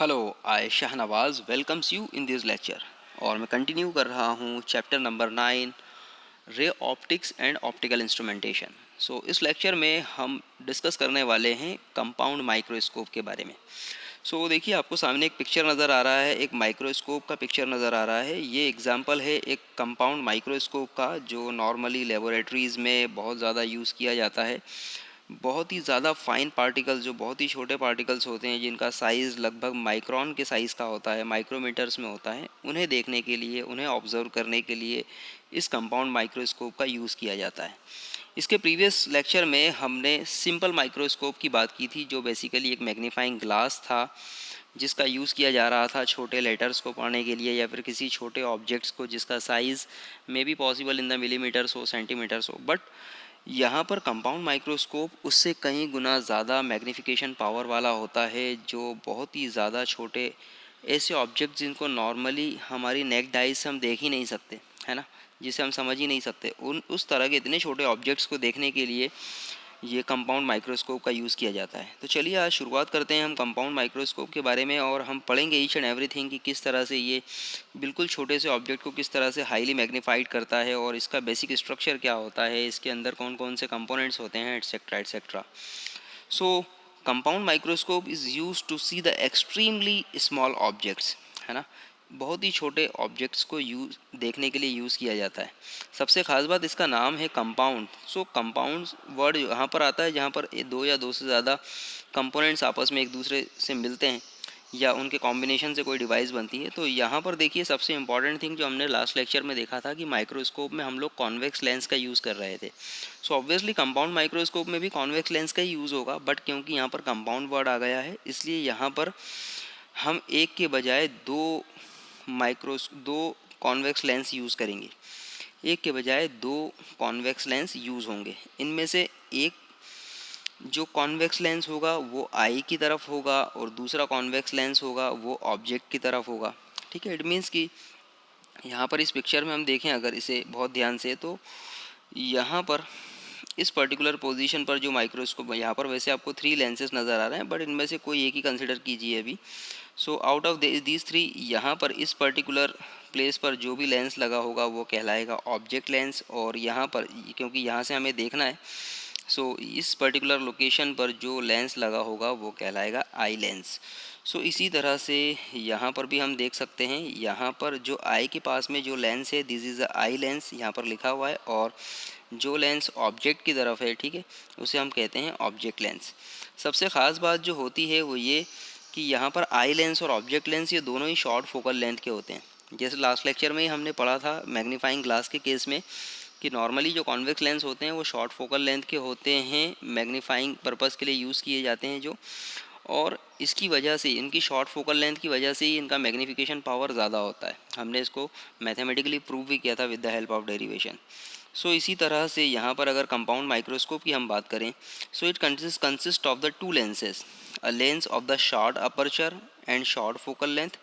Hello, I Shahnawaz welcomes you in this lecture. और मैं continue कर रहा हूँ chapter number 9, ray optics and optical instrumentation. इस लेक्चर में हम डिस्कस करने वाले हैं कंपाउंड माइक्रोस्कोप के बारे में। देखिए, आपको सामने एक पिक्चर नज़र आ रहा है, एक माइक्रोस्कोप का पिक्चर नज़र आ रहा है। ये एग्जांपल है एक कंपाउंड माइक्रोस्कोप का, जो नॉर्मली लेबोरेटरीज़ में बहुत ज़्यादा यूज़ किया जाता है। बहुत ही ज़्यादा फाइन पार्टिकल्स, जो बहुत ही छोटे पार्टिकल्स होते हैं, जिनका साइज़ लगभग माइक्रोन के साइज़ का होता है, माइक्रोमीटर्स में होता है, उन्हें देखने के लिए, उन्हें ऑब्जर्व करने के लिए इस कंपाउंड माइक्रोस्कोप का यूज़ किया जाता है। इसके प्रीवियस लेक्चर में हमने सिंपल माइक्रोस्कोप की बात की थी, जो बेसिकली एक मैग्नीफाइंग ग्लास था, जिसका यूज़ किया जा रहा था छोटे लेटर्स को पढ़ने के लिए, या फिर किसी छोटे ऑब्जेक्ट्स को जिसका size may be possible in the millimetres हो, सेंटीमीटर्स हो। बट यहाँ पर कंपाउंड माइक्रोस्कोप उससे कई गुना ज़्यादा मैग्नीफिकेशन पावर वाला होता है, जो बहुत ही ज़्यादा छोटे ऐसे ऑब्जेक्ट जिनको नॉर्मली हमारी नेक्ड आइज से हम देख ही नहीं सकते, है ना, जिसे हम समझ ही नहीं सकते, उन उस तरह के इतने छोटे ऑब्जेक्ट्स को देखने के लिए ये कंपाउंड माइक्रोस्कोप का यूज़ किया जाता है। तो चलिए आज शुरुआत करते हैं हम कंपाउंड माइक्रोस्कोप के बारे में, और हम पढ़ेंगे ईच एंड एवरीथिंग कि किस तरह से ये बिल्कुल छोटे से ऑब्जेक्ट को किस तरह से हाईली मैग्नीफाइड करता है, और इसका बेसिक स्ट्रक्चर क्या होता है, इसके अंदर कौन कौन से कंपोनेंट्स होते हैं, etcetera etcetera. So compound microscope is use to see the extremely small objects, है ना, बहुत ही छोटे ऑब्जेक्ट्स को यूज देखने के लिए यूज़ किया जाता है। सबसे ख़ास बात इसका नाम है कंपाउंड। कंपाउंड वर्ड यहाँ पर आता है जहाँ पर दो या दो से ज़्यादा कंपोनेंट्स आपस में एक दूसरे से मिलते हैं, या उनके कॉम्बिनेशन से कोई डिवाइस बनती है। तो यहाँ पर देखिए, सबसे इंपॉर्टेंट थिंग जो हमने लास्ट लेक्चर में देखा था कि माइक्रोस्कोप में हम लोग कॉन्वेक्स लेंस का यूज़ कर रहे थे। ऑब्वियसली कंपाउंड माइक्रोस्कोप में भी कॉन्वेक्स लेंस का ही यूज़ होगा, बट क्योंकि यहाँ पर कंपाउंड वर्ड आ गया है, इसलिए यहाँ पर हम एक के बजाय दो कॉन्वेक्स लेंस यूज़ करेंगे। एक के बजाय दो कॉन्वेक्स लेंस यूज़ होंगे। इनमें से एक जो कॉन्वेक्स लेंस होगा वो आई की तरफ होगा, और दूसरा कॉन्वेक्स लेंस होगा वो ऑब्जेक्ट की तरफ होगा। ठीक है, इट मीन्स कि यहाँ पर इस पिक्चर में हम देखें अगर इसे बहुत ध्यान से, तो यहाँ पर इस पर्टिकुलर पोजीशन पर जो माइक्रोस्कोप, यहाँ पर वैसे आपको 3 लेंसेज नज़र आ रहे हैं, बट इनमें से कोई एक ही कंसिडर कीजिए अभी। आउट ऑफ दीज 3, यहाँ पर इस पर्टिकुलर प्लेस पर जो भी लेंस लगा होगा वो कहलाएगा ऑब्जेक्ट लेंस। और यहाँ पर क्योंकि यहाँ से हमें देखना है, इस पर्टिकुलर लोकेशन पर जो लेंस लगा होगा वो कहलाएगा आई लेंस। इसी तरह से यहाँ पर भी हम देख सकते हैं, यहाँ पर जो आई के पास में जो लेंस है, this is a eye lens, यहाँ पर लिखा हुआ है। और जो लेंस ऑब्जेक्ट की तरफ है, ठीक है, उसे हम कहते हैं ऑब्जेक्ट लेंस। सबसे ख़ास बात जो होती है वो ये कि यहाँ पर आई लेंस और ऑब्जेक्ट लेंस ये दोनों ही शॉर्ट फोकल लेंथ के होते हैं। जैसे लास्ट लेक्चर में ही हमने पढ़ा था मैग्नीफाइंग ग्लास के केस में कि नॉर्मली जो कॉन्वेक्स लेंस होते हैं वो शॉर्ट फोकल लेंथ के होते हैं, मैग्नीफाइंग पर्पस के लिए यूज़ किए जाते हैं जो। और इसकी वजह से, इनकी शॉर्ट फोकल लेंथ की वजह से ही इनका मैग्नीफिकेशन पावर ज़्यादा होता है। हमने इसको मैथमेटिकली प्रूव भी किया था with the help of derivation. इसी तरह से यहाँ पर अगर कंपाउंड माइक्रोस्कोप की हम बात करें, it consist of the 2 lenses, a lens of the short aperture and short focal length.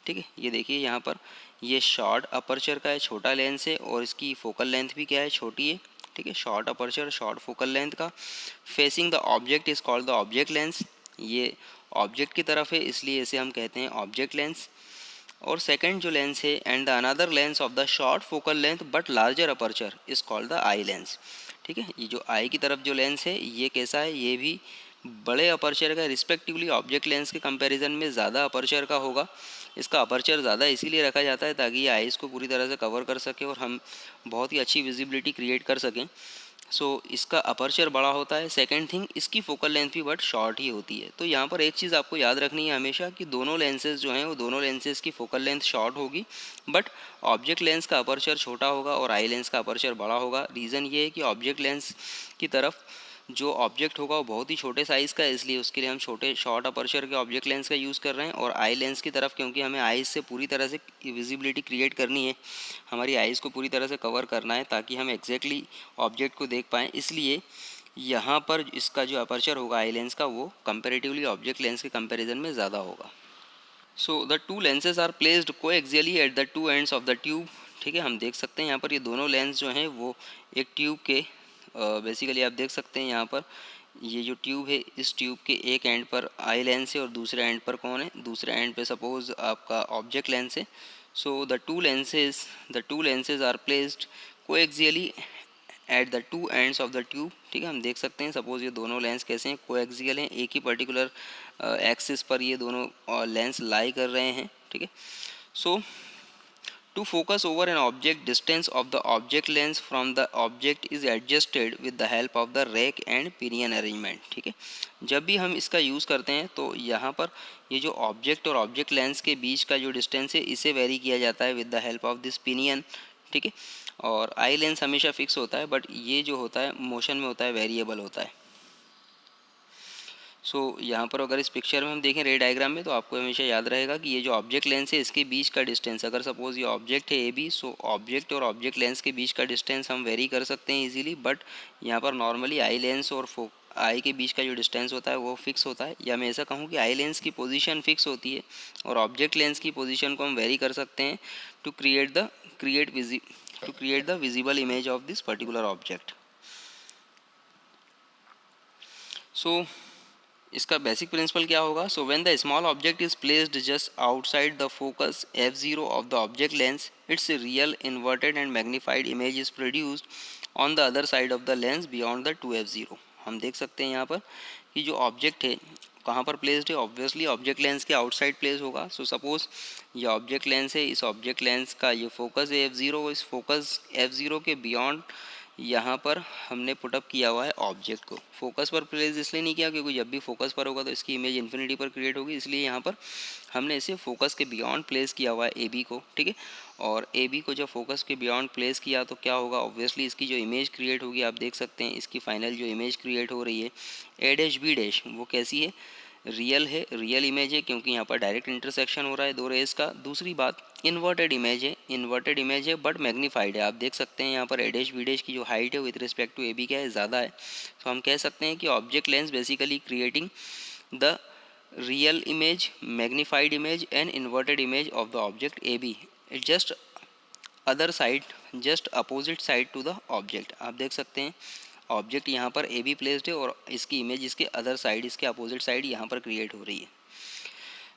ठीक है, ये देखिए यहाँ पर ये शॉर्ट अपर्चर का है, छोटा लेंस है, और इसकी फोकल लेंथ भी क्या है, छोटी है। ठीक है, short aperture short focal length का। Facing the object is called the object lens, ये ऑब्जेक्ट की तरफ है इसलिए इसे हम कहते हैं ऑब्जेक्ट लेंस। और सेकंड जो लेंस है, and the another lens of the short focal length but larger aperture is called the eye lens. ठीक है, ये जो आई की तरफ जो लेंस है ये कैसा है, ये भी बड़े अपर्चर का, रिस्पेक्टिवली ऑब्जेक्ट लेंस के कंपैरिजन में ज़्यादा अपर्चर का होगा। इसका अपर्चर ज़्यादा इसीलिए रखा जाता है ताकि ये आइज़ को पूरी तरह से कवर कर सके और हम बहुत ही अच्छी विजिबिलिटी क्रिएट कर सकें। इसका अपर्चर बड़ा होता है। सेकंड थिंग, इसकी फोकल लेंथ भी बट शॉर्ट ही होती है। तो यहाँ पर एक चीज़ आपको याद रखनी है हमेशा कि दोनों लेंसेज जो हैं वो दोनों लेंसेज की फोकल लेंथ शॉर्ट होगी, बट ऑब्जेक्ट लेंस का अपर्चर छोटा होगा और आई लेंस का अपर्चर बड़ा होगा। रीज़न ये है कि ऑब्जेक्ट लेंस की तरफ जो ऑब्जेक्ट होगा वो बहुत ही छोटे साइज़ का है, इसलिए उसके लिए हम छोटे शॉर्ट अपर्चर के ऑब्जेक्ट लेंस का यूज़ कर रहे हैं। और आई लेंस की तरफ क्योंकि हमें आइज़ से पूरी तरह से विजिबिलिटी क्रिएट करनी है, हमारी आइज़ को पूरी तरह से कवर करना है ताकि हम एग्जैक्टली ऑब्जेक्ट को देख पाएँ, इसलिए यहाँ पर इसका जो अपर्चर होगा आई लेंस का वो कंपेरेटिवली ऑब्जेक्ट लेंस के कंपैरिजन में ज़्यादा होगा। The two lenses are placed coaxially at the two ends of the tube. ठीक है, हम देख सकते हैं यहाँ पर ये दोनों लेंस जो हैं वो एक ट्यूब के बेसिकली आप देख सकते हैं यहाँ पर ये जो ट्यूब है, इस ट्यूब के एक एंड पर आई लेंस है और दूसरे एंड पर कौन है, दूसरे एंड पे सपोज आपका ऑब्जेक्ट लेंस है। So the two lenses are placed coaxially at the two ends of the tube. ठीक है, हम देख सकते हैं सपोज ये दोनों लेंस कैसे हैं, कोएक्सियल हैं, एक ही पर्टिकुलर एक्सिस पर ये दोनों लेंस लाई कर रहे हैं। ठीक है, सो to focus over an object, distance of the object lens from the object is adjusted with the help of the rack and pinion arrangement। ठीक है, जब भी हम इसका यूज़ करते हैं तो यहाँ पर ये जो ऑब्जेक्ट और ऑब्जेक्ट लेंस के बीच का जो डिस्टेंस है इसे वेरी किया जाता है with the help of this pinion. ठीक है, और आई लेंस हमेशा फिक्स होता है, बट ये जो होता है मोशन में होता है, वेरिएबल होता है। यहाँ पर अगर इस पिक्चर में हम देखें रे डायग्राम में, तो आपको हमेशा याद रहेगा कि ये जो ऑब्जेक्ट लेंस है इसके बीच का डिस्टेंस, अगर सपोज ये ऑब्जेक्ट है ए बी, सो ऑब्जेक्ट और ऑब्जेक्ट लेंस के बीच का डिस्टेंस हम वेरी कर सकते हैं इजीली, बट यहाँ पर नॉर्मली आई लेंस और आई के बीच का जो डिस्टेंस होता है वो फिक्स होता है, या मैं ऐसा कहूँ कि आई लेंस की पोजीशन फिक्स होती है और ऑब्जेक्ट लेंस की पोजीशन को हम वेरी कर सकते हैं to create the visible image of this particular object. So इसका बेसिक प्रिंसिपल क्या होगा, so when the small object is placed just outside the focus f0 of the object lens, its real inverted and magnified image is produced on the other side of the lens beyond the 2f0। हम देख सकते हैं यहाँ पर कि जो object है कहाँ पर प्लेस्ड है, ऑब्वियसली ऑब्जेक्ट लेंस के आउटसाइड प्लेस होगा। सो सपोज ये ऑब्जेक्ट लेंस है, इस ऑब्जेक्ट लेंस का ये फोकस है f0, इस फोकस f0 के बियॉन्ड यहाँ पर हमने पुटअप किया हुआ है ऑब्जेक्ट को। फोकस पर प्लेस इसलिए नहीं किया क्योंकि जब भी फोकस पर होगा तो इसकी इमेज इन्फिनिटी पर क्रिएट होगी, इसलिए यहाँ पर हमने इसे फोकस के बियॉन्ड प्लेस किया हुआ है ए बी को। ठीक है, और ए बी को जब फोकस के बियॉन्ड प्लेस किया तो क्या होगा, ऑब्वियसली इसकी जो इमेज क्रिएट होगी, आप देख सकते हैं इसकी फाइनल जो इमेज क्रिएट हो रही है ए डैश बी डैश, वो कैसी है, रियल है, रियल इमेज है, क्योंकि यहाँ पर डायरेक्ट इंटरसेक्शन हो रहा है दो रेस का। दूसरी बात इन्वर्टेड इमेज है, इन्वर्टेड इमेज है बट मैग्नीफाइड है। आप देख सकते हैं यहाँ पर एडेश बीडेश की जो हाइट है with respect to A B क्या है, ज़्यादा है। तो हम कह सकते हैं कि object lens basically creating the real image, magnified image and inverted image of the object A B, it just other side, just opposite side to the object. आप देख सकते हैं ऑब्जेक्ट यहाँ पर ए बी प्लेस्ड है और इसकी image इसके अदर साइड, इसके अपोजिट साइड यहाँ पर क्रिएट हो रही है।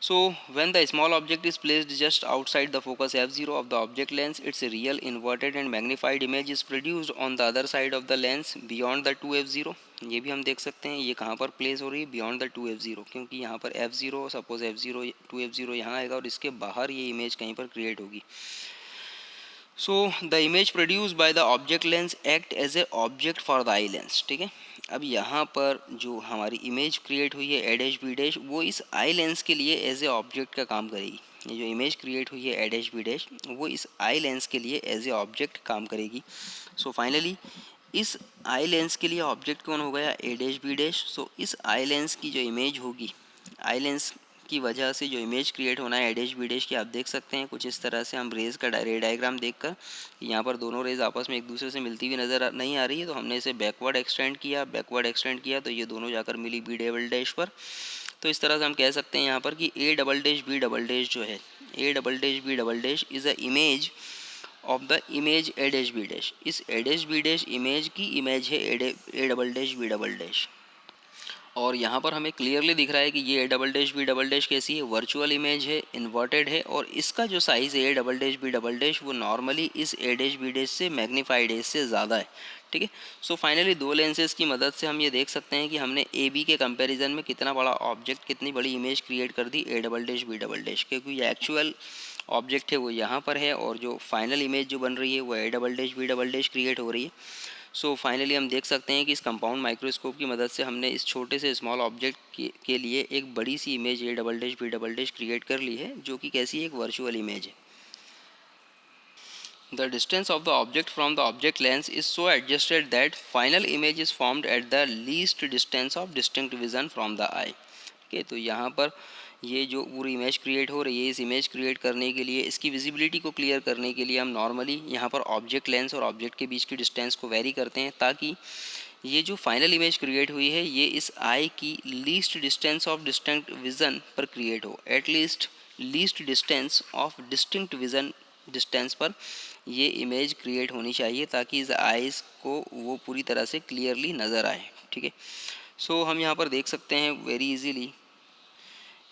So when the small object is placed just outside the focus f0 of the object lens, its real inverted and magnified image is produced on the other side of the lens beyond the 2f0। ये भी हम देख सकते हैं ये कहाँ पर place हो रही है, बियॉन्ड द 2f0, क्योंकि यहाँ पर f0 सपोज f0 2f0 यहाँ आएगा और इसके बाहर ये इमेज कहीं पर क्रिएट होगी। So the image produce by the object lens act as a object for the eye lens. ठीक है, अब यहाँ पर जो हमारी इमेज क्रिएट हुई है ए डैश बी डैश, वो इस आई लेंस के लिए एज ए ऑब्जेक्ट का काम करेगी। ये जो इमेज क्रिएट हुई है ए डैश बी डैश, वो इस आई लेंस के लिए एज ए ऑब्जेक्ट काम करेगी। सो फाइनली इस आई लेंस के लिए ऑब्जेक्ट कौन हो गया, ए डैश बी डैश। सो इस आई लेंस की जो इमेज होगी, आई लेंस की वजह से जो इमेज क्रिएट होना है एडेश बीडेश की, आप देख सकते हैं कुछ इस तरह से। हम रेज का रे डायग्राम देखकर यहाँ पर दोनों रेज आपस में एक दूसरे से मिलती हुई नज़र नहीं आ रही है, तो हमने इसे बैकवर्ड एक्सटेंड किया तो ये दोनों जाकर मिली बी डबल डैश पर। तो इस तरह से हम कह सकते हैं यहाँ पर कि A double dash B double dash जो है, A double dash B double dash is a image of the image A dash B dash. इस A dash B dash image की इमेज है A double dash B double dash. और यहाँ पर हमें clearly दिख रहा है कि ये A double dash B double dash कैसी है, वर्चुअल इमेज है, इन्वर्टेड है, और इसका जो साइज़ है A double dash B double dash वो नॉर्मली इस ए डैश बी डैश से मैग्नीफाइड है, इससे ज़्यादा है। ठीक है, सो फाइनली दो लेंसेज की मदद से हम ये देख सकते हैं कि हमने ए बी के कंपैरिजन में कितना बड़ा ऑब्जेक्ट, कितनी बड़ी इमेज क्रिएट कर दी A double dash B double dash, क्योंकि ये एक्चुअल ऑब्जेक्ट है वो यहाँ पर है और जो फाइनल इमेज जो बन रही है वो A double dash B double dash create हो रही है। सो फाइनली हम देख सकते हैं कि इस कंपाउंड माइक्रोस्कोप की मदद से हमने इस छोटे से स्मॉल ऑब्जेक्ट के लिए एक बड़ी सी image A double dash B double dash create कर ली है, जो कि कैसी एक वर्चुअल इमेज है। The distance of the object from the object lens is so adjusted that final image is formed at the least distance of distinct vision from the eye। ठीक है, तो यहाँ पर ये जो पूरी इमेज क्रिएट हो रही है, इस इमेज क्रिएट करने के लिए, इसकी विजिबिलिटी को क्लियर करने के लिए हम नॉर्मली यहाँ पर ऑब्जेक्ट लेंस और ऑब्जेक्ट के बीच की डिस्टेंस को वेरी करते हैं, ताकि ये जो फाइनल इमेज क्रिएट हुई है ये इस आई की least distance of distinct vision पर क्रिएट हो, at least least distance of distinct vision distance पर ये इमेज क्रिएट होनी चाहिए, ताकि इस आइज़ को वो पूरी तरह से क्लियरली नज़र आए। ठीक है, सो हम यहाँ पर देख सकते हैं very easily,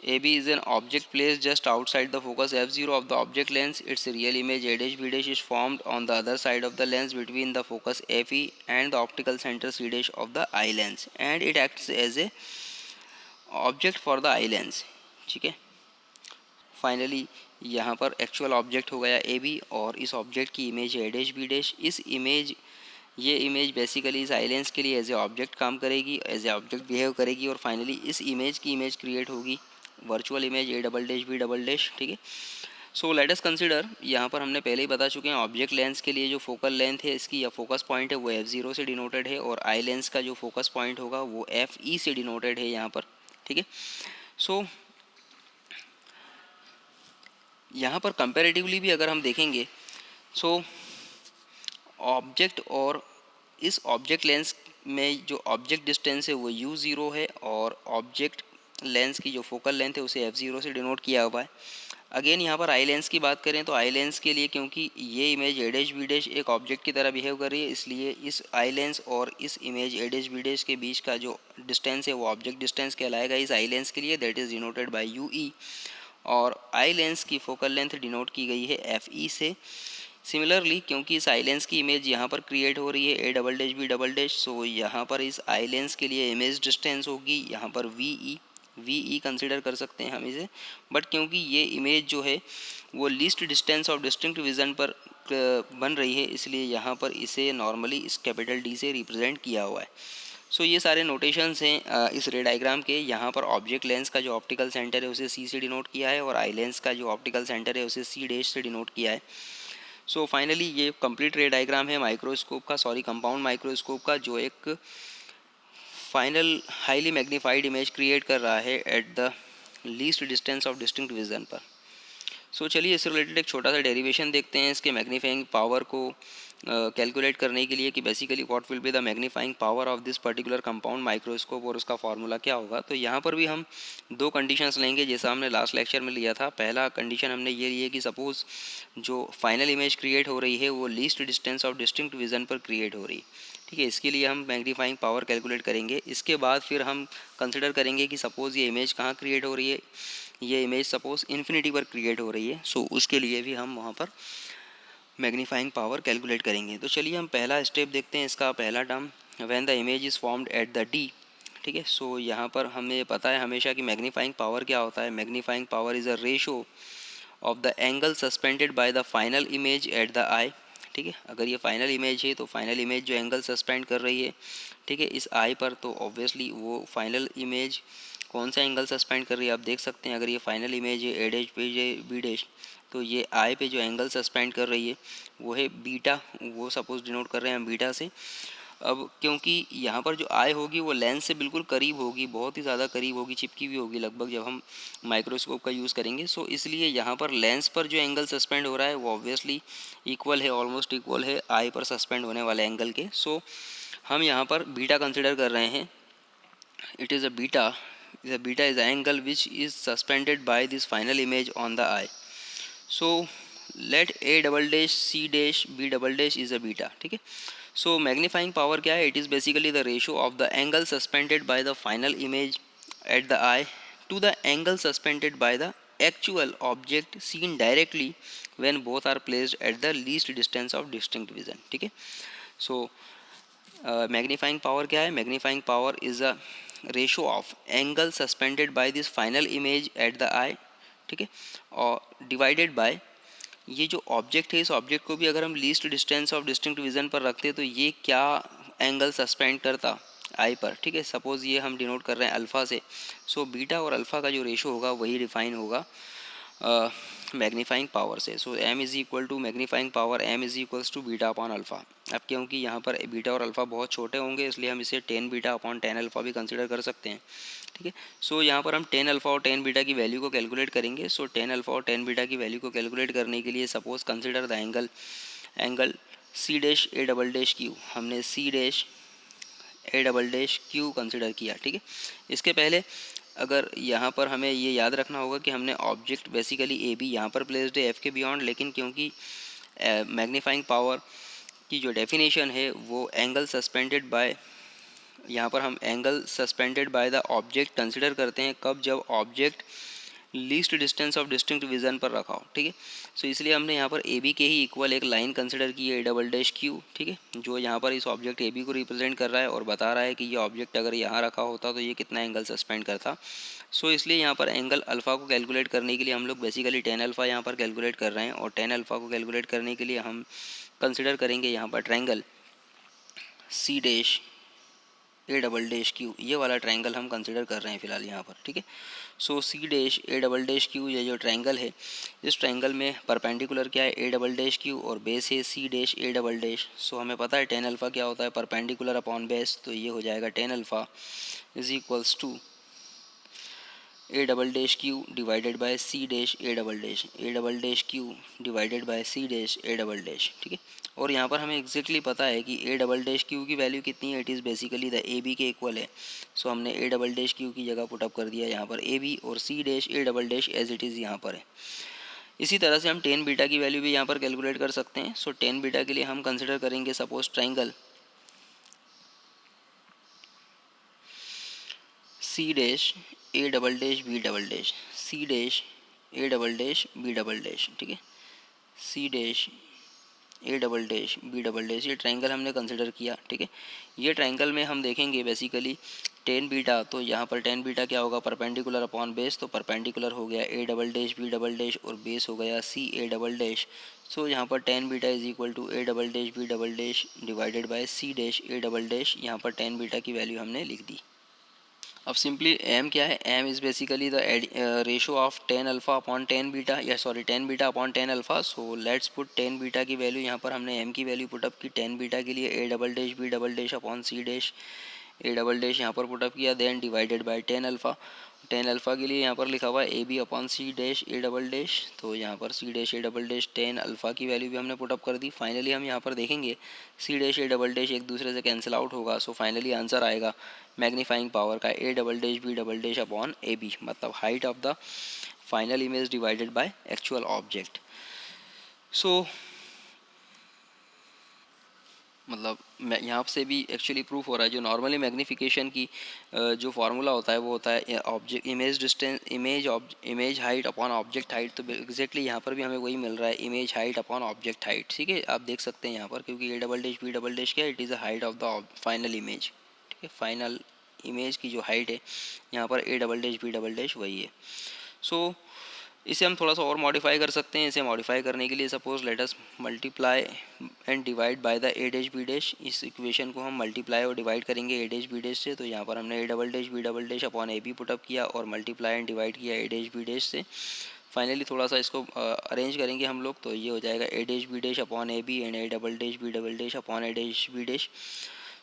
AB is an object placed just outside the focus f0 of the object lens. Its real image A dash B dash is formed on the other side of the lens between the focus FE and the optical center C dash of the eye lens, and it acts as a object for the eye lens. ठीक है, finally यहाँ पर actual object हो गया AB और इस object की image है A डैश B डैश. ये इमेज बेसिकली इस आई लेंस के लिए एज ए ऑब्जेक्ट काम करेगी, एज ए ऑब्जेक्ट बिहेव करेगी, और फाइनली इस इमेज की इमेज क्रिएट होगी, virtual image A double dash B double dash. ठीक है, सो लेट अस कंसिडर, यहाँ पर हमने पहले ही बता चुके हैं ऑब्जेक्ट लेंस के लिए जो फोकल लेंथ है इसकी या फोकस पॉइंट है वो f0 से डिनोटेड है, और आई लेंस का जो फोकस पॉइंट होगा वो FE से डिनोटेड है यहाँ पर. ठीक है, सो यहाँ पर कंपैरेटिवली भी अगर हम देखेंगे, सो ऑब्जेक्ट और इस ऑब्जेक्ट लेंस में जो ऑब्जेक्ट डिस्टेंस है वो u0 है, और ऑब्जेक्ट लेंस की जो फोकल लेंथ है उसे f0 से डिनोट किया हुआ है. अगेन यहाँ पर आई लेंस की बात करें तो आई लेंस के लिए क्योंकि ये image A dash B dash एक ऑब्जेक्ट की तरह बिहेव कर रही है, इसलिए इस आई लेंस और इस image A dash B dash के बीच का जो डिस्टेंस है वो ऑब्जेक्ट डिस्टेंस कहलाएगा इस आई लेंस के लिए, that is denoted by UE. और आई लेंस की फोकल लेंथ डिनोट की गई है FE से. सिमिलरली क्योंकि इस आई लेंस की इमेज यहाँ पर क्रिएट हो रही है A double dash B double dash, so यहाँ पर इस आई लेंस के लिए इमेज डिस्टेंस होगी यहाँ पर VE कंसिडर कर सकते हैं हम इसे. बट क्योंकि ये इमेज जो है वो least distance of distinct vision पर बन रही है, इसलिए यहाँ पर इसे नॉर्मली इस कैपिटल D से रिप्रेजेंट किया हुआ है. सो ये सारे नोटेशंस हैं इस रे डायग्राम के. यहाँ पर ऑब्जेक्ट लेंस का जो ऑप्टिकल सेंटर है उसे C से डिनोट किया है, और आई लेंस का जो ऑप्टिकल सेंटर है उसे C डैश से डिनोट किया है. सो फाइनली ये कंप्लीट रे डायग्राम है माइक्रोस्कोप का, कंपाउंड माइक्रोस्कोप का, जो एक final highly magnified image create कर रहा है eight the least distance of distinct vision पर. सो चलिए इससे रिलेटेड एक छोटा सा डेरिवेशन देखते हैं इसके मैग्नीफाइंग पावर को कैलकुलेट करने के लिए कि basically what will be the magnifying power of this particular compound microscope और उसका फार्मूला क्या होगा. तो यहाँ पर भी हम दो कंडीशंस लेंगे जैसा हमने लास्ट लेक्चर में लिया था. पहला कंडीशन हमने ये लिया कि सपोज जो फाइनल इमेज क्रिएट हो रही है वो least distance of distinct vision पर क्रिएट हो रही है. ठीक है, इसके लिए हम मैग्नीफाइंग पावर कैलकुलेट करेंगे. इसके बाद फिर हम कंसिडर करेंगे कि सपोज़ ये इमेज कहाँ क्रिएट हो रही है. ये इमेज सपोज़ इन्फिनिटी पर क्रिएट हो रही है, सो उसके लिए भी हम वहाँ पर मैग्नीफाइंग पावर कैलकुलेट करेंगे. तो चलिए हम पहला स्टेप देखते हैं. इसका पहला term when the image is formed at the D. ठीक है, सो यहाँ पर हमें पता है हमेशा कि मैग्नीफाइंग पावर क्या होता है. Magnifying power is a ratio of the angle suspended by the final image at the eye. ठीक है, अगर ये फाइनल इमेज है तो फाइनल इमेज जो एंगल सस्पेंड कर रही है, ठीक है, इस आई पर, तो ऑब्वियसली वो फाइनल इमेज कौन सा एंगल सस्पेंड कर रही है आप देख सकते हैं. अगर ये फाइनल इमेज है A डैश B डैश, तो ये आई पे जो एंगल सस्पेंड कर रही है वो है बीटा, वो सपोज डिनोट कर रहे हैं हम बीटा से. अब क्योंकि यहाँ पर जो आई होगी वो लेंस से बिल्कुल करीब होगी, बहुत ही ज़्यादा करीब होगी, चिपकी हुई होगी लगभग जब हम माइक्रोस्कोप का यूज़ करेंगे. सो इसलिए यहाँ पर लेंस पर जो एंगल सस्पेंड हो रहा है वो ऑब्वियसली इक्वल है, ऑलमोस्ट इक्वल है आई पर सस्पेंड होने वाले एंगल के. सो हम यहाँ पर बीटा कंसिडर कर रहे हैं. It is a beta is the angle which is suspended by this final image on the eye. So let A double dash C dash B double dash is a beta. ठीक है, so magnifying power क्या है. It is basically the ratio of the angle suspended by the final image at the eye to the angle suspended by the actual object seen directly when both are placed at the least distance of distinct vision. ठीक है, so magnifying power क्या है. Magnifying power is a ratio of angle suspended by this final image at the eye. ठीक है, और divided by ये जो object है, इस ऑब्जेक्ट को भी अगर हम least distance of distinct vision पर रखते तो ये क्या एंगल सस्पेंड करता आई पर. ठीक है, सपोज़ ये हम डिनोट कर रहे हैं अल्फ़ा से, सो बीटा और अल्फ़ा का जो रेशो होगा वही डिफाइन होगा मैग्नीफाइंग पावर से. So m is equal to magnifying power m is equals to beta upon alpha. अब क्योंकि यहाँ पर बीटा और अल्फ़ा बहुत छोटे होंगे इसलिए हम इसे 10 बीटा अपॉन 10 अल्फ़ा भी कंसिडर कर सकते हैं. ठीक है, सो यहाँ पर हम 10 अल्फ़ा और 10 बीटा की वैल्यू को कैलकुलेट करेंगे. सो 10 अल्फ़ा और 10 बीटा की वैल्यू को कैलकुलेट करने के लिए suppose consider the angle C dash A double dash Q. हमने C dash A double dash Q consider किया. ठीक है, इसके पहले अगर यहाँ पर हमें ये याद रखना होगा कि हमने ऑब्जेक्ट बेसिकली AB यहाँ पर प्लेस्ड है F के बियॉन्ड, लेकिन क्योंकि मैग्नीफाइंग पावर की जो डेफिनेशन है वो एंगल सस्पेंडेड बाय यहाँ पर हम angle suspended by the object consider करते हैं कब, जब object least distance of distinct vision पर रखा हो, ठीक है। सो इसलिए हमने यहाँ पर ए बी के ही इक्वल एक लाइन कंसिडर की है, ए डबल डैश क्यू, ठीक है, जो यहाँ पर इस ऑब्जेक्ट ए बी को रिप्रेजेंट कर रहा है और बता रहा है कि ये ऑब्जेक्ट अगर यहाँ रखा होता तो ये कितना एंगल सस्पेंड करता। सो इसलिए यहाँ पर एंगल अल्फ़ा को कैलकुलेट करने के लिए हम लोग बेसिकली टेन अल्फ़ा यहाँ पर कैलकुलेट कर रहे हैं, और टेन अल्फ़ा को कैलकुलेट करने के लिए हम कंसिडर करेंगे यहाँ पर triangle C dash A double dash Q, ये वाला ट्रायंगल हम कंसिडर कर रहे हैं फिलहाल यहाँ पर, ठीक है। So C dash A double dash Q, ये जो ट्रायंगल है, इस ट्रायंगल में परपेंडिकुलर क्या है, ए डबल डैश क्यू, और बेस है C dash A double dash. So हमें पता है टेन अल्फ़ा क्या होता है, परपेंडिकुलर अपॉन बेस, तो ये हो जाएगा tan alpha is equals to A double dash Q divided by C dash A double dash, A double dash Q divided by C dash A double dash, ठीक है। और यहाँ पर हमें एग्जैक्टली पता है कि ए डबल डैश क्यू की वैल्यू कितनी है, it is basically the A B के इक्वल है। सो हमने ए डबल डैश क्यू की जगह पुटअप कर दिया यहाँ पर ए बी, और C dash A double dash as it is यहाँ पर है। इसी तरह से हम टेन बीटा की वैल्यू भी यहाँ पर कैलकुलेट कर सकते हैं। सो टेन बीटा के लिए हम कंसिडर करेंगे suppose triangle C dash A double dash B double dash, C dash A double dash B double dash, ठीक है, C dash A double dash B double dash, ये ट्रायंगल हमने कंसिडर किया, ठीक है। ये ट्रायंगल में हम देखेंगे बेसिकली टेन बीटा, तो यहाँ पर टेन बीटा क्या होगा, परपेंडिकुलर अपॉन बेस, तो परपेंडिकुलर हो गया A double dash B double dash और बेस हो गया C A double dash. So यहाँ पर tan beta is equal to A double dash B double dash divided by C dash A double dash, यहाँ पर tan beta की value हमने लिख दी। अब सिंपली एम क्या है, M is basically the ratio of tan alpha upon tan beta, या sorry tan beta upon tan alpha. So let's put tan beta की वैल्यू, यहाँ पर हमने एम की वैल्यू पुटअप की टेन बीटा के लिए A double dash B double dash upon C dash A double dash यहाँ पर पुटअप किया, then divided by tan alpha. Tan alpha के लिए यहाँ पर लिखा हुआ है A B upon C dash A double dash, तो यहाँ पर C dash A double dash tan alpha की वैल्यू भी हमने पुटअप कर दी। फाइनली हम यहाँ पर देखेंगे C dash A double dash एक दूसरे से कैंसिल आउट होगा। सो फाइनली आंसर आएगा मैग्नीफाइंग पावर का A double dash B double dash upon A B, मतलब height of the final image divided by actual object. So मतलब यहाँ से भी एक्चुअली प्रूफ हो रहा है, जो नॉर्मली मैग्नीफिकेशन की जो फार्मूला होता है वो होता है object image distance image height upon object height, तो एग्जैक्टली यहाँ पर भी हमें वही मिल रहा है, image height upon object height, ठीक है। आप देख सकते हैं यहाँ पर, क्योंकि A double dash B double dash क्या है, it is a height of the final image, ठीक है, फाइनल इमेज की जो हाइट है यहाँ पर A double dash B double dash वही है। सो इसे हम थोड़ा सा और मॉडिफाई कर सकते हैं। इसे मॉडिफाई करने के लिए suppose let us multiply and divide by the A dash B dash, इस इक्वेशन को हम मल्टीप्लाई और डिवाइड करेंगे ए डैश बी डैश से, तो यहाँ पर हमने A double dash B double dash upon A B put up किया और मल्टीप्लाई एंड डिवाइड किया ए डैश बी डैश से। फाइनली थोड़ा सा इसको अरेंज करेंगे हम लोग, तो ये हो जाएगा A dash B dash upon A B and A double dash B double dash upon A dash B dash.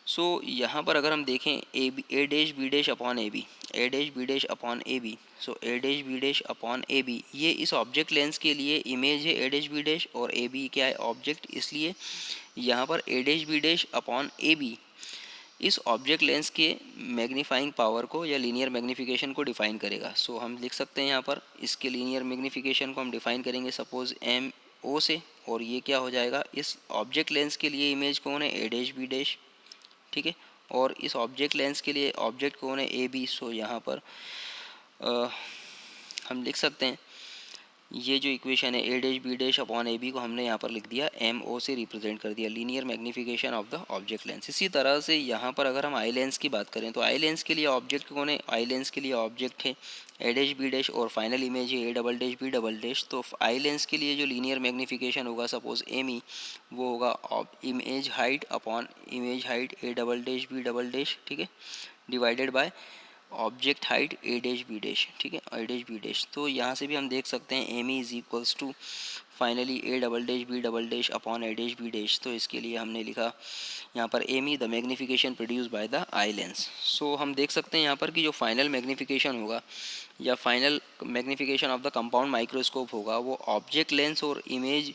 So यहाँ पर अगर हम देखें A dash B dash upon A B, A dash B dash upon A B, so A dash B dash upon A B, ये इस object lens के लिए image है ए डैश बी डैश, और ए बी क्या है ऑब्जेक्ट, इसलिए यहाँ पर A dash B dash upon A B इस ऑब्जेक्ट लेंस के मैग्नीफाइंग पावर को या लीनियर मैग्नीफिकेशन को डिफाइन करेगा। सो हम लिख सकते हैं यहाँ पर इसके लीनियर मैग्नीफिकेशन को हम डिफाइन करेंगे सपोज एम ओ से, और ये क्या हो जाएगा, इस ऑब्जेक्ट लेंस के लिए इमेज कौन है ए डैश बी डैश, ठीक है, और इस ऑब्जेक्ट लेंस के लिए ऑब्जेक्ट कौन है ए बी। सो यहाँ पर हम लिख सकते हैं ये जो इक्वेशन है A dash B dash upon A B को हमने यहाँ पर लिख दिया एम ओ से रिप्रेजेंट कर दिया, linear magnification of the object lens. इसी तरह से यहाँ पर अगर हम आई लेंस की बात करें, तो आई लेंस के लिए ऑब्जेक्ट कौन है, आई लेंस के लिए ऑब्जेक्ट है ए डैश बी डैश और फाइनल इमेज है A double dash B double dash. तो आई लेंस के लिए जो लीनियर मैग्नीफिकेशन होगा सपोज एम ई, वो होगा image height upon image height A double dash B double dash, ठीक है, divided by object height A dash B dash, ठीक है, ए डैश बी डैश। तो यहाँ से भी हम देख सकते हैं M E is equals to finally A double dash B double dash upon A dash B dash. तो इसके लिए हमने लिखा यहाँ पर M E the magnification produce by the eye lens. So हम देख सकते हैं यहाँ पर कि जो फाइनल मैग्नीफिकेशन होगा या final magnification of the compound microscope होगा, वो ऑब्जेक्ट लेंस और image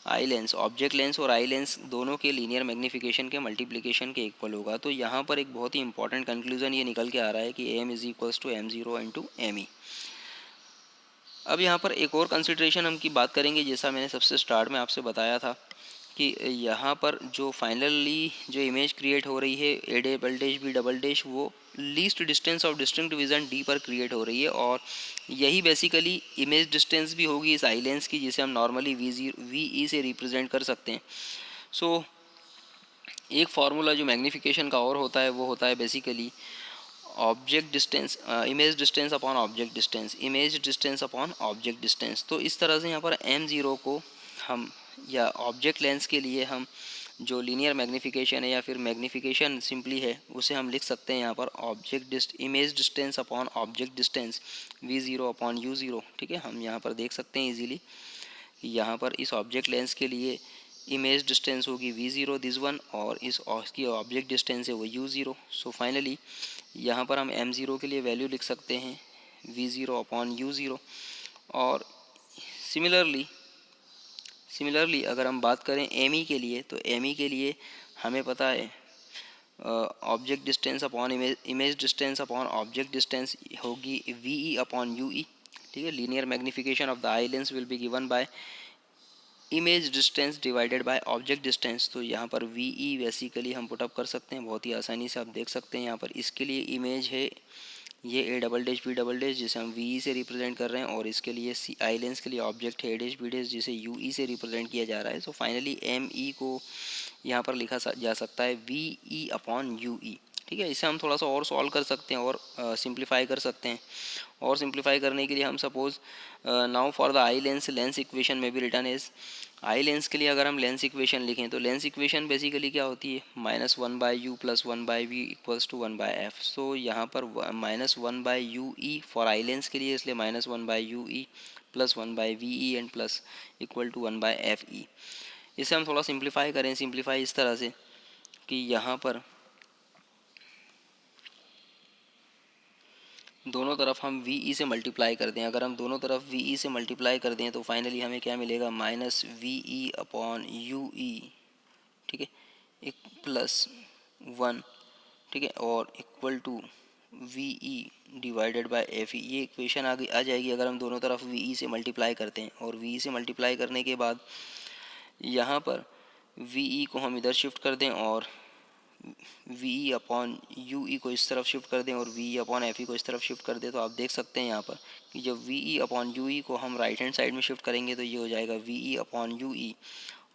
eye lens, object lens और आई लेंस दोनों के लीनियर मैग्नीफिकेशन के मल्टीप्लिकेशन के इक्वल होगा। तो यहाँ पर एक बहुत ही इंपॉर्टेंट कंक्लूजन ये निकल के आ रहा है कि M is equals to M zero into M E. अब यहाँ पर एक और कंसिड्रेशन हम की बात करेंगे, जैसा मैंने सबसे स्टार्ट में आपसे बताया था कि यहाँ पर जो फाइनली जो इमेज क्रिएट हो रही है A double dash B double dash, वो least distance of distinct vision D पर क्रिएट हो रही है, और यही बेसिकली इमेज डिस्टेंस भी होगी इस आई लेंस की, जिसे हम नॉर्मली वी ई से रिप्रेजेंट कर सकते हैं। सो एक फार्मूला जो मैग्नीफिकेशन का और होता है वो होता है basically object distance, image distance upon object distance, image distance upon object distance. तो इस तरह से यहाँ पर m0 को हम, या ऑब्जेक्ट लेंस के लिए हम जो लीनियर मैग्नीफिकेशन है या फिर मैग्नीफिकेशन सिंपली है, उसे हम लिख सकते हैं यहाँ पर image distance upon object distance v0 upon u0। ठीक है, हम यहाँ पर देख सकते हैं इजीली, यहाँ पर इस ऑब्जेक्ट लेंस के लिए इमेज डिस्टेंस होगी v0 दिस वन, और इसकी ऑब्जेक्ट डिस्टेंस है वो u0। सो फाइनली यहाँ पर हम m0 के लिए वैल्यू लिख सकते हैं v0 अपॉन u0। और सिमिलरली अगर हम बात करें me के लिए, तो me के लिए हमें पता है object distance upon image distance upon object distance होगी ve अपॉन ue। ठीक है, linear magnification of the eye lens will be given by image distance divided by object distance. तो यहाँ पर वी बेसिकली हम पुटअप कर सकते हैं बहुत ही आसानी से, आप देख सकते हैं यहाँ पर इसके लिए इमेज है ये A double dash B double dash, जिसे हम वी से रिप्रेजेंट कर रहे हैं, और इसके लिए सी आई लेंस के लिए ऑब्जेक्ट है ए डैश बी डैश, जिसे यू ई से रिप्रेजेंट किया जा रहा है। सो फाइनली एम ई को यहाँ पर लिखा जा सकता है वी ई अपॉन यू ई। ठीक है, इसे हम थोड़ा सा और सॉल्व कर सकते हैं और सिंप्लीफाई कर सकते हैं। और सिंप्लीफाई करने के लिए हम suppose now for the eye lens equation में भी रिटर्न एज, आई लेंस के लिए अगर हम लेंस इक्वेशन लिखें तो लेंस इक्वेशन बेसिकली क्या होती है, -1/u + 1/v = 1/f। सो यहाँ पर -1/ue फॉर आई लेंस के लिए, इसलिए -1/ue + 1/ve and plus equal to 1/fe। इसे हम थोड़ा सिंप्लीफाई करें, सिंप्लीफाई इस तरह से कि यहाँ पर दोनों तरफ हम वी ई से मल्टीप्लाई कर दें। अगर हम दोनों तरफ वी ई से मल्टीप्लाई कर दें तो फाइनली हमें क्या मिलेगा, -ve अपॉन यू ई। ठीक है, एक +1। ठीक है, और equal to V E divided by F E. ये इक्वेशन आ जाएगी अगर हम दोनों तरफ वी ई से मल्टीप्लाई करते हैं। और वी ई से मल्टीप्लाई करने के बाद यहाँ पर वी ई को हम इधर शिफ्ट कर दें और वी ई अपॉन यू ई को इस तरफ शिफ्ट कर दें और वी ई अपॉन एफ ई को इस तरफ शिफ्ट कर दें, तो आप देख सकते हैं यहाँ पर कि जब वी ई अपॉन यू ई को हम राइट हैंड साइड में शिफ्ट करेंगे तो ये हो जाएगा वी ई अपॉन यू ई,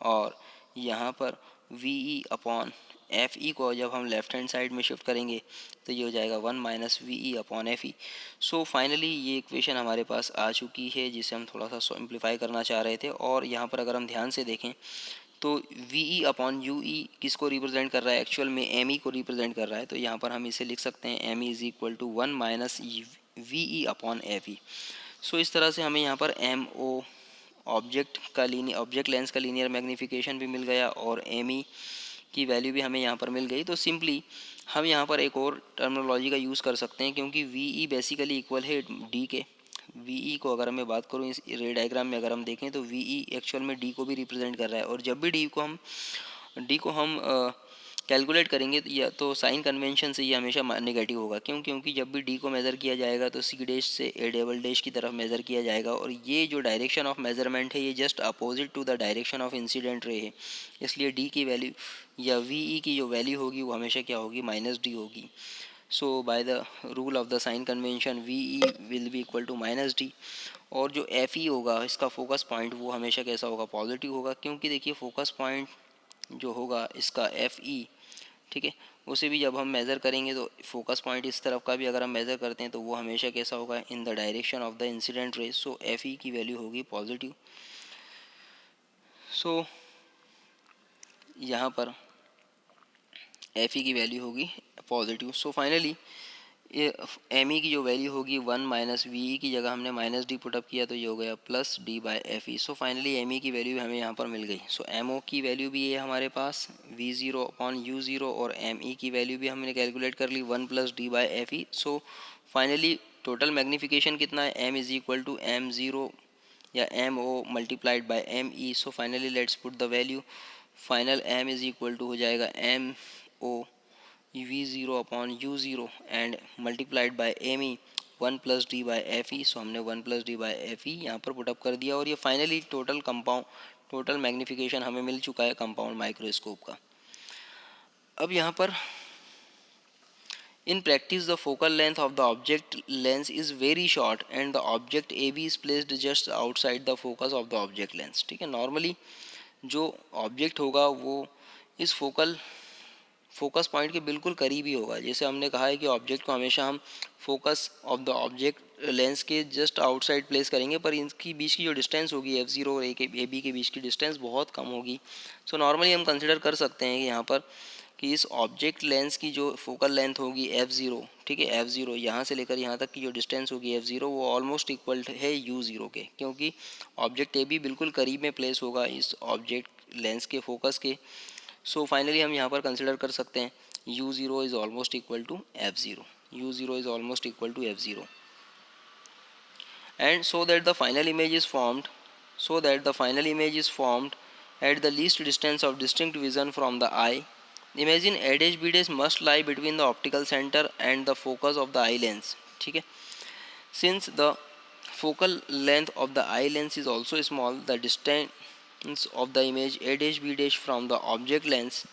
और यहाँ पर वी ई अपॉन एफ ई को जब हम लेफ्ट हैंड साइड में शिफ्ट करेंगे तो ये हो जाएगा 1 - V E upon F E. So finally ये इक्वेशन हमारे पास आ चुकी है, जिसे हम थोड़ा सा सिंप्लीफाई करना चाह रहे थे। और यहाँ पर अगर हम ध्यान से देखें तो वी ई अपॉन यू ई किसको रिप्रेजेंट कर रहा है, एक्चुअल में एम ई को रिप्रेजेंट कर रहा है। तो यहाँ पर हम इसे लिख सकते हैं M E is equal to 1 - V E upon F E. So इस तरह से हमें यहाँ पर एम ओ ऑब्जेक्ट लेंस का लीनियर मैग्नीफिकेशन भी मिल गया और एम ई की वैल्यू भी हमें यहाँ पर मिल गई। तो सिंपली हम यहाँ पर एक और टर्मिनोलॉजी का यूज़ कर सकते हैं, क्योंकि वी ई बेसिकली इक्वल है डी के। वी ई को अगर मैं बात करूँ इस रे डायग्राम में अगर हम देखें तो वी ई एक्चुअल में डी को भी रिप्रेजेंट कर रहा है। और जब भी डी को हम कैलकुलेट करेंगे तो या तो साइन कन्वेंशन से ये हमेशा नेगेटिव होगा। क्यों? क्योंकि जब भी डी को मेज़र किया जाएगा तो सी डैश से ए डबल डैश की तरफ मेज़र किया जाएगा, और ये जो डायरेक्शन ऑफ मेज़रमेंट है ये just opposite to the direction of incident ray है। इसलिए डी की वैल्यू या वी ई की जो वैल्यू होगी वो हमेशा क्या होगी, -d होगी। So by the rule of the sign convention V E will be equal to -d। और जो एफ ई होगा इसका फोकस पॉइंट वो हमेशा कैसा होगा, पॉजिटिव होगा। क्योंकि देखिए फोकस पॉइंट जो होगा इसका एफ ई, ठीक है, उसे भी जब हम मेज़र करेंगे तो फोकस पॉइंट इस तरफ का भी अगर हम मेज़र करते हैं तो वो हमेशा कैसा होगा, in the direction of the incident ray. So F E की वैल्यू होगी पॉजिटिव। सो यहाँ पर एफ ई की वैल्यू होगी पॉजिटिव। सो फाइनली ये एम ई की जो वैल्यू होगी 1 - वी ई की जगह हमने -d पुटअप किया तो ये हो गया +d/fe। So finally M E की वैल्यू हमें यहाँ पर मिल गई। सो एम ओ की वैल्यू भी है हमारे पास v0 अपॉन u0, और एम ई की वैल्यू भी हमने कैलकुलेट कर ली 1 + d/fe। So finally total magnification कितना है, m is equal to m0 या M O multiplied by M E. So finally let's put the value. Final m is equal to हो जाएगा M O v0 upon u0 and multiplied by M E 1 + d/fe। So हमने 1 + d/fe यहाँ पर put up कर दिया, और ये finally total compound total magnification हमें मिल चुका है कंपाउंड माइक्रोस्कोप का। अब यहाँ पर in practice the focal length of the object lens is very short and the object AB is placed just outside the focus of the object lens। ठीक है, normally जो ऑब्जेक्ट होगा वो इस फोकस पॉइंट के बिल्कुल करीब ही होगा। जैसे हमने कहा है कि ऑब्जेक्ट को हमेशा हम focus of the object lens के जस्ट आउटसाइड प्लेस करेंगे, पर इनकी बीच की जो डिस्टेंस होगी F0 और AB के बीच की डिस्टेंस बहुत कम होगी। सो नॉर्मली हम कंसिडर कर सकते हैं कि यहाँ पर कि इस ऑब्जेक्ट लेंस की जो फोकल लेंथ होगी F0, ठीक है, F0 यहाँ से लेकर यहाँ तक की जो डिस्टेंस होगी F0 वो ऑलमोस्ट इक्वल है U0 के, क्योंकि ऑब्जेक्ट AB बिल्कुल करीब में प्लेस होगा इस ऑब्जेक्ट लेंस के फोकस के। सो फाइनली हम यहाँ पर कंसिडर कर सकते हैं U0 is almost equal to F0, U0 is almost equal to F0 and so that the final image is formed at the least distance of distinct vision from the eye. Imagine A dash B dash must lie between the optical center and the focus of the eye lens। ठीक है, since the focal length of the eye lens is also small, the distance of the image A dash B dash from the object lens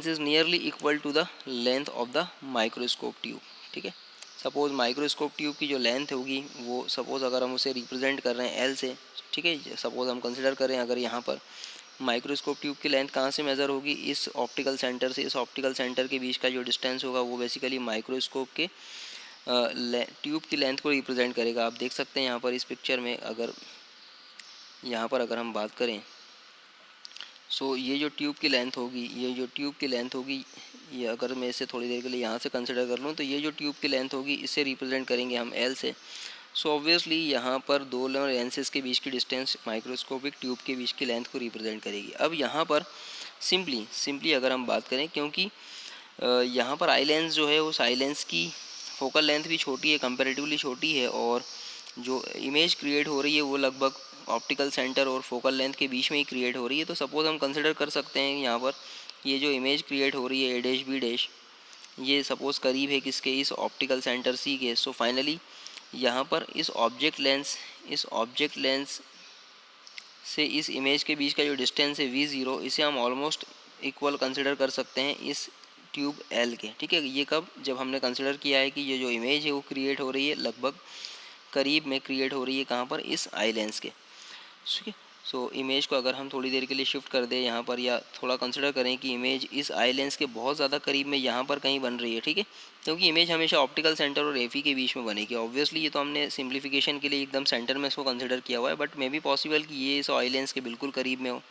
is nearly equal to the length of the microscope tube। ठीक है, suppose microscope tube की जो length होगी वो suppose अगर हम उसे represent कर रहे हैं L से, ठीक है, सपोज हम कंसिडर करें अगर यहाँ पर माइक्रोस्कोप ट्यूब की लेंथ कहाँ से मेज़र होगी, इस ऑप्टिकल सेंटर से। इस ऑप्टिकल सेंटर के बीच का जो डिस्टेंस होगा वो बेसिकली माइक्रोस्कोप के ट्यूब की लेंथ को रिप्रेजेंट करेगा। आप देख सकते हैं यहाँ पर इस पिक्चर में, अगर यहाँ पर अगर हम बात करें सो ये जो ट्यूब की लेंथ होगी, ये अगर मैं इसे थोड़ी देर के लिए यहाँ से कंसिडर कर लूँ तो ये जो ट्यूब की लेंथ होगी इसे रिप्रेजेंट करेंगे हम L से। सो ऑब्वियसली यहाँ पर दो लेंसेज के बीच की डिस्टेंस माइक्रोस्कोपिक ट्यूब के बीच की लेंथ को रिप्रेजेंट करेगी। अब यहाँ पर सिंपली अगर हम बात करें, क्योंकि यहाँ पर आई लेंस जो है उस आई लेंस की फोकल लेंथ भी छोटी है, कंपेरेटिवली छोटी है, और जो इमेज क्रिएट हो रही है वो लगभग ऑप्टिकल सेंटर और फोकल लेंथ के बीच में ही क्रिएट हो रही है। तो सपोज़ हम कंसिडर कर सकते हैं यहाँ पर ये जो इमेज क्रिएट हो रही है A डैश B डैश, ये सपोज़ करीब है किसके, इस ऑप्टिकल सेंटर C के। सो फाइनली यहाँ पर इस ऑब्जेक्ट लेंस से इस इमेज के बीच का जो डिस्टेंस है V0, इसे हम ऑलमोस्ट इक्वल कंसिडर कर सकते हैं इस ट्यूब L के। ठीक है, ये कब, जब हमने कंसिडर किया है कि ये जो इमेज है वो क्रिएट हो रही है लगभग करीब में क्रिएट हो रही है कहाँ पर, इस आई लेंस के। ठीक है, सो इमेज को अगर हम थोड़ी देर के लिए शिफ्ट कर दें यहाँ पर, या थोड़ा कंसिडर करें कि इमेज इस आई लेंस के बहुत ज़्यादा करीब में यहाँ पर कहीं बन रही है। ठीक है, क्योंकि इमेज हमेशा ऑप्टिकल सेंटर और एफी के बीच में बनेगी। ऑब्वियसली ये तो हमने सिंप्लीफिकेशन के लिए एकदम सेंटर में इसको कंसिडर किया हुआ है, बट मे बी पॉसिबल कि ये इस आई लेंस के बिल्कुल करीब में हो।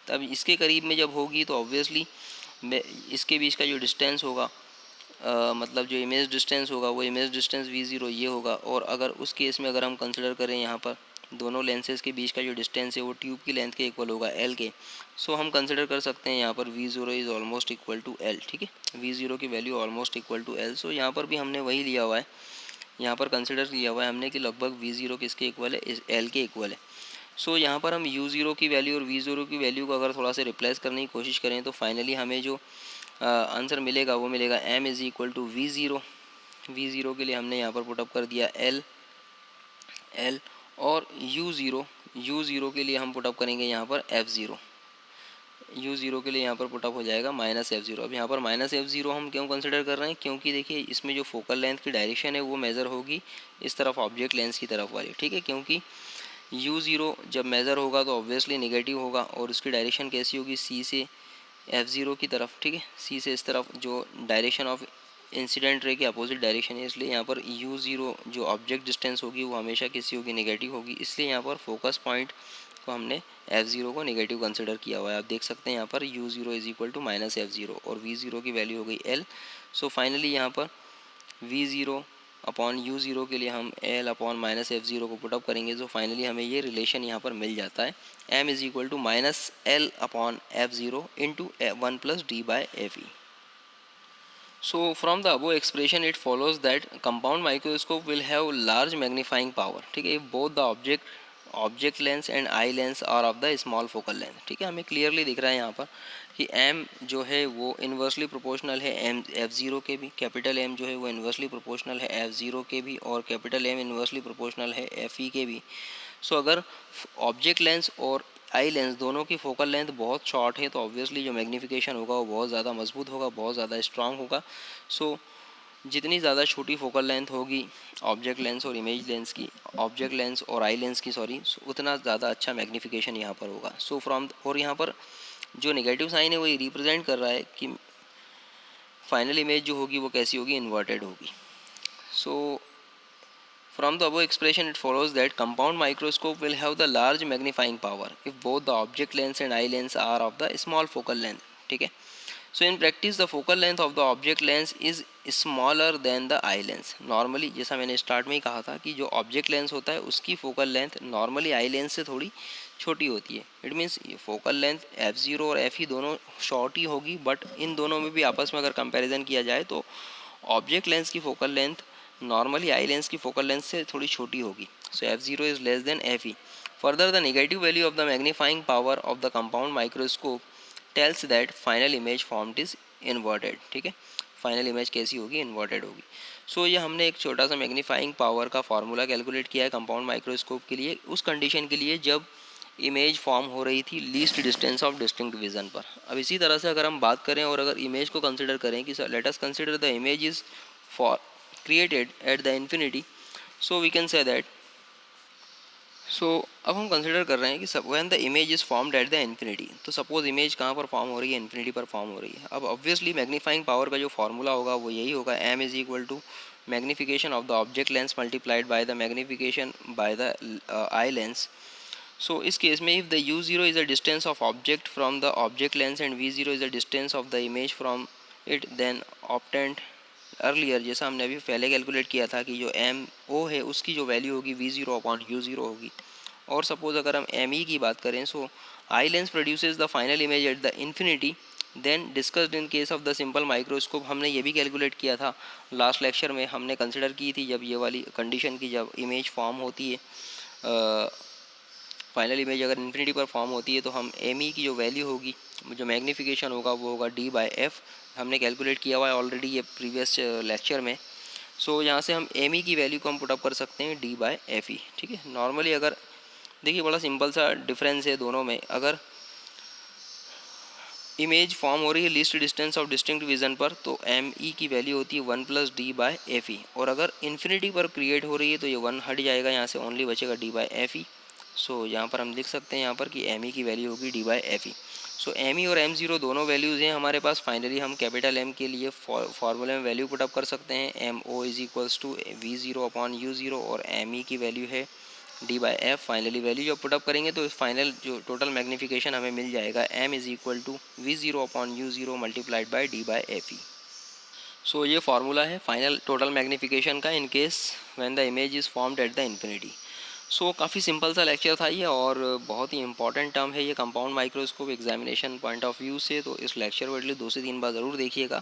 तब इसके करीब में जब होगी तो ऑब्वियसली इसके बीच का जो डिस्टेंस होगा, मतलब जो इमेज डिस्टेंस होगा वो इमेज डिस्टेंस V0 ये होगा। और अगर उस केस में अगर हम कंसिडर करें यहाँ पर दोनों लेंसेज के बीच का जो डिस्टेंस है वो ट्यूब की लेंथ के इक्वल होगा L के। सो हम कंसिडर कर सकते हैं यहाँ पर V0 is almost equal to L। ठीक है, V0 की value almost equal to L। So यहाँ पर भी हमने वही लिया हुआ है, यहाँ पर कंसिडर किया हुआ है हमने कि लगभग V0 किसके इक्वल है, इस L के इक्वल है। सो यहाँ पर हम U0 की वैल्यू और V0 की वैल्यू को अगर थोड़ा सा रिप्लेस करने की कोशिश करें तो फाइनली हमें जो आंसर मिलेगा वो मिलेगा M is equal to V0। V0 के लिए हमने यहाँ पर पुटअप कर दिया L, और U0 के लिए हम पुटअप करेंगे यहाँ पर F0। U0 के लिए यहाँ पर पुटअप हो जाएगा -F0। अब यहाँ पर -F0 हम क्यों कंसिडर कर रहे हैं, क्योंकि देखिए इसमें जो फोकल लेंथ की डायरेक्शन है वो मेज़र होगी इस तरफ ऑब्जेक्ट लेंस की तरफ वाली। ठीक है, क्योंकि U0 जब मेज़र होगा तो ऑब्वियसली नेगेटिव होगा, और उसकी डायरेक्शन कैसी होगी, C से F0 की तरफ। ठीक है, C से इस तरफ जो डायरेक्शन ऑफ इंसिडेंट रे की अपोजिट डायरेक्शन है, इसलिए यहाँ पर U0 जो ऑब्जेक्ट डिस्टेंस होगी वो हमेशा किसी होगी, नेगेटिव होगी। इसलिए यहाँ पर फोकस पॉइंट को हमने F0 को नेगेटिव कंसिडर किया हुआ है। आप देख सकते हैं यहाँ पर U0 is equal to -F0 और V0 की वैल्यू हो गई L। सो फाइनली यहाँ पर V0 अपॉन U0 के लिए हम L अपॉन -F0 को पुटअप करेंगे। तो फाइनली हमें ये रिलेशन यहाँ पर मिल जाता है, M is equal to -L upon F0 into 1 plus D/Fe। So from the above expression it follows that compound microscope will have large magnifying power। ठीक है, both the object lens and eye lens are of the small focal length। ठीक है, हमें clearly दिख रहा है यहाँ पर कि M जो है वो इन्वर्सली प्रोपोर्शनल है F0 के भी, कैपिटल M जो है वो इन्वर्सली प्रोपोर्शनल है F0 के भी, और कैपिटल M इन्वर्सली प्रोपोर्शनल है Fe के भी। सो अगर ऑब्जेक्ट लेंस और आई लेंस दोनों की फोकल लेंथ बहुत शॉर्ट है, तो ऑब्वियसली जो मैग्नीफिकेशन होगा वो बहुत ज़्यादा मजबूत होगा, बहुत ज़्यादा स्ट्रांग होगा। सो जितनी ज़्यादा छोटी फोकल लेंथ होगी ऑब्जेक्ट लेंस और इमेज लेंस की, ऑब्जेक्ट लेंस और आई लेंस की सॉरी, उतना ज़्यादा अच्छा मैग्नीफिकेशन यहाँ पर होगा। सो फ्रॉम, और यहाँ पर जो नेगेटिव साइन है वो रिप्रेजेंट कर रहा है कि फाइनल इमेज जो होगी वो कैसी होगी, इन्वर्टेड होगी। सो from the above expression, it follows that compound microscope will have the large magnifying power if both the object lens and eye lens are of the small focal length. ठीक है। So in practice the focal length of the object lens is smaller than the eye lens. Normally जैसा मैंने start में ही कहा था कि जो object lens होता है उसकी focal length normally eye lens से थोड़ी छोटी होती है। It means focal length f0 और f ही दोनों शॉर्ट ही होगी, बट इन दोनों में भी आपस में अगर कंपैरिजन किया जाए तो ऑब्जेक्ट लेंस की focal length normally eye lens की फोकल लेंथ से थोड़ी छोटी होगी। So f0 is less than fe. Further the negative value of the magnifying power of the compound microscope tells that final image formed is inverted. ठीक है, final image कैसी होगी, inverted होगी। सो ये हमने एक छोटा सा मैग्नीफाइंग पावर का फॉर्मूला कैलकुलेट किया है कंपाउंड माइक्रोस्कोप के लिए, उस कंडीशन के लिए जब इमेज फॉर्म हो रही थी least distance of distinct vision पर। अब इसी तरह से अगर हम बात करें और अगर इमेज को कंसिडर करें कि let us consider the image is for created at the infinity, so we can say that, सो अब हम कंसिडर कर रहे हैं कि when the image is formed at the infinity, तो सपोज इमेज कहाँ पर फॉर्म हो रही है, इन्फिनिटी पर फॉर्म हो रही है। अब ऑब्वियसली मैग्नीफाइंग पावर का जो फॉर्मूला होगा वो यही होगा, m is equal to magnification of the object lens multiplied by the magnification by the eye lens. So इस केस में if the u0 is the distance of object from the object lens and v0 is the distance of the image from it, then obtained earlier, जैसा हमने अभी पहले calculate किया था कि जो एम ओ है उसकी जो वैल्यू होगी v0 अपॉन u0 होगी। और सपोज अगर हम एम ई की बात करें, so eye lens produces the final image at the infinity, then discussed in case of the simple microscope, हमने ये भी कैलकुलेट किया था लास्ट लेक्चर में, हमने कंसिडर की थी जब ये वाली कंडीशन की, जब इमेज फॉर्म होती है फाइनल इमेज अगर इन्फिनिटी पर फॉर्म होती है तो हम एम ई की जो वैल्यू होगी, जो मैग्नीफिकेशन होगा वो होगा डी बाई एफ। हमने कैलकुलेट किया हुआ है ऑलरेडी ये प्रीवियस लेक्चर में। सो यहाँ से हम एम ई की वैल्यू को हम पुटअप कर सकते हैं डी बाई एफ ई। ठीक है, नॉर्मली अगर देखिए बड़ा सिंपल सा डिफरेंस है दोनों में, अगर इमेज फॉर्म हो रही है least distance of distinct vision पर तो एम ई की वैल्यू होती है 1 प्लस डी बाई एफ ई, और अगर इन्फिनिटी पर क्रिएट हो रही है तो ये 1 हट जाएगा, यहाँ से ओनली बचेगा डी बाई एफ ई। सो यहाँ पर हम लिख सकते हैं यहाँ पर कि एम ई की वैल्यू होगी D by F E. So M E और एम जीरो दोनों वैल्यूज़ हैं हमारे पास। फाइनली हम कैपिटल एम के लिए फॉर्मूले में वैल्यू पुटअप कर सकते हैं, M O is equals to V zero upon U zero, और एम ई की वैल्यू है D by F. Finally value जब पुटअप करेंगे तो फाइनल जो टोटल मैग्नीफिकेशन हमें मिल जाएगा, M is equal to V zero upon U zero multiplied by D by F E. So ये फार्मूला है फाइनल टोटल मैग्नीफिकेशन का in case when the image is formed at the infinity. सो काफ़ी simple सा lecture था ये, और बहुत ही इंपॉर्टेंट टर्म है ये compound microscope examination point of view से, तो इस लेक्चर को एटलीस्ट 2 से 3 बार ज़रूर देखिएगा।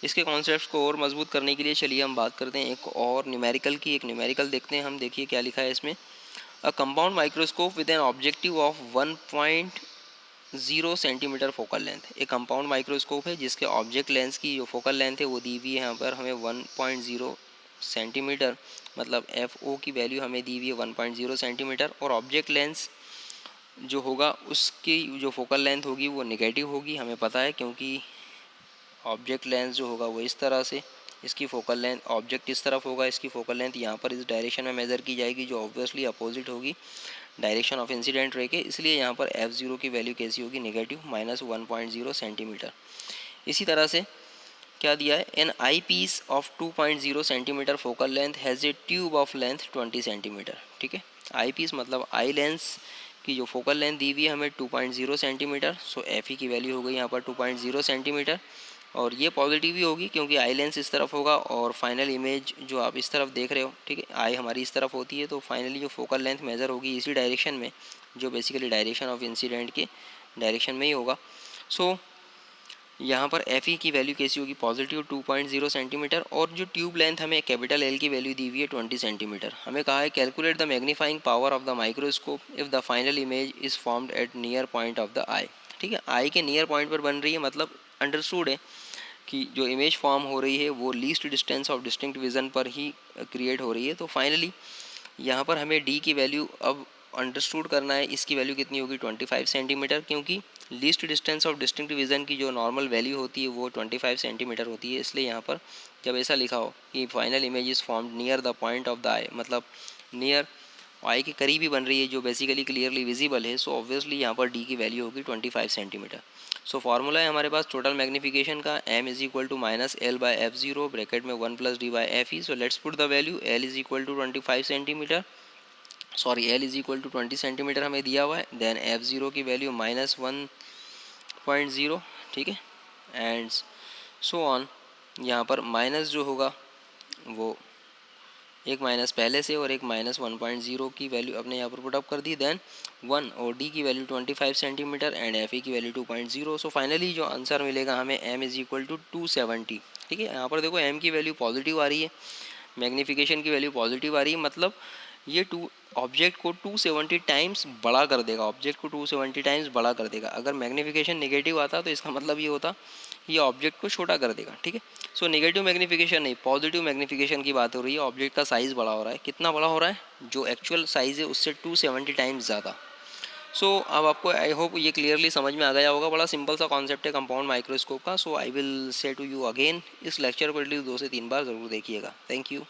इसके कॉन्सेप्ट्स को और मजबूत करने के लिए चलिए हम बात करते हैं एक और न्यूमेरिकल की। एक न्यूमेरिकल देखते हैं हम, देखिए क्या लिखा है इसमें। A compound microscope with an objective of 1.0 centimetre focal length. एक कंपाउंड माइक्रोस्कोप है जिसके ऑब्जेक्ट लेंस की जो फोकल लेंथ है वो दी हुई है यहाँ पर हमें 1.0 सेंटीमीटर, मतलब एफ ओ की वैल्यू हमें दी हुई है 1.0 सेंटीमीटर, और ऑब्जेक्ट लेंस जो होगा उसकी जो फोकल लेंथ होगी वो नेगेटिव होगी, हमें पता है, क्योंकि ऑब्जेक्ट लेंस जो होगा वो इस तरह से, इसकी फोकल लेंथ, ऑब्जेक्ट इस तरफ होगा, इसकी फोकल लेंथ यहाँ पर इस डायरेक्शन में मेज़र की जाएगी जो ऑब्वियसली अपोजिट होगी डायरेक्शन ऑफ इंसिडेंट रे के, इसलिए यहाँ पर f0 की वैल्यू कैसी होगी, नेगेटिव -1.0 सेंटीमीटर। इसी तरह से क्या दिया है, an eye piece of 2.0 centimetre focal length has a tube of length 20 centimetre. ठीक है, आई पीस मतलब आई लेंस की जो फोकल लेंथ दी हुई है हमें 2.0 सेंटीमीटर। सो एफ ई की वैल्यू हो गई यहाँ पर 2.0 सेंटीमीटर, और ये पॉजिटिव ही होगी क्योंकि आई लेंस इस तरफ होगा और फाइनल इमेज जो आप इस तरफ देख रहे हो, ठीक है, आई हमारी इस तरफ होती है, तो फाइनली जो फोकल लेंथ मेज़र होगी इसी डायरेक्शन में, जो बेसिकली डायरेक्शन ऑफ इंसिडेंट के डायरेक्शन में ही होगा। सो यहाँ पर एफ ई की वैल्यू कैसी होगी, पॉजिटिव 2.0 सेंटीमीटर, और जो ट्यूब लेंथ हमें कैपिटल एल की वैल्यू दी हुई है 20 सेंटीमीटर। हमें कहा है calculate the magnifying power of the microscope if the final image is formed at near point of the eye. ठीक है, आई के नियर पॉइंट पर बन रही है, मतलब अंडरस्टूड है कि जो इमेज फॉर्म हो रही है वो least distance of distinct vision पर ही क्रिएट हो रही है। तो फाइनली यहाँ पर हमें डी की वैल्यू अब अंडरस्टूड करना है इसकी वैल्यू कितनी होगी 25 सेंटीमीटर, क्योंकि least distance of distinct vision की जो नॉर्मल वैल्यू होती है वो 25 सेंटीमीटर होती है। इसलिए यहाँ पर जब ऐसा लिखा हो कि final image is formed near the point of the eye, मतलब नियर आई के करीब ही बन रही है जो बेसिकली क्लियरली विजिबल है, सो ऑब्वियसली यहाँ पर डी की वैल्यू होगी 25 सेंटीमीटर। सो फार्मूला है हमारे पास टोटल मैग्नीफिकेशन का, m is equal to minus L by F zero bracket में 1 plus D by F E. So let's put the value, l is equal to 25 centimetre, sorry l is equal to 20 centimetre हमें दिया हुआ है। Then F zero की value -1.0, ठीक है, and so on. यहाँ पर माइनस जो होगा वो एक माइनस पहले से और एक -1.0 की वैल्यू अपने यहाँ पर पुटअप कर दी। देन 1 और डी की value 25 centimetre and F E की वैल्यू 2.0। सो फाइनली जो आंसर मिलेगा हमें m इज इक्वल टू 270, ठीक है। यहाँ पर देखो m की वैल्यू पॉजिटिव आ रही है, मैग्नीफिकेशन की वैल्यू पॉजिटिव आ रही है, मतलब ये ऑब्जेक्ट को 270 टाइम्स बड़ा कर देगा, ऑब्जेक्ट को 270 टाइम्स बड़ा कर देगा। अगर मैग्नीफिकेशन नेगेटिव आता तो इसका मतलब ये होता ये ऑब्जेक्ट को छोटा कर देगा, ठीक है। सो नेगेटिव मैग्नीफिकेशन नहीं, पॉजिटिव मैग्नीफिकेशन की बात हो रही है। ऑब्जेक्ट का साइज़ बड़ा हो रहा है, कितना बड़ा हो रहा है, जो एक्चुअल साइज़ है उससे 270 टाइम्स ज़्यादा। सो अब आपको आई होप ये क्लियरली समझ में आ गया होगा। बड़ा सिंपल सा कॉन्सेप्ट है कंपाउंड माइक्रोस्कोप का। So I will say to you again, इस लेक्चर को एटलीस्ट 2 से 3 बार ज़रूर देखिएगा। Thank you.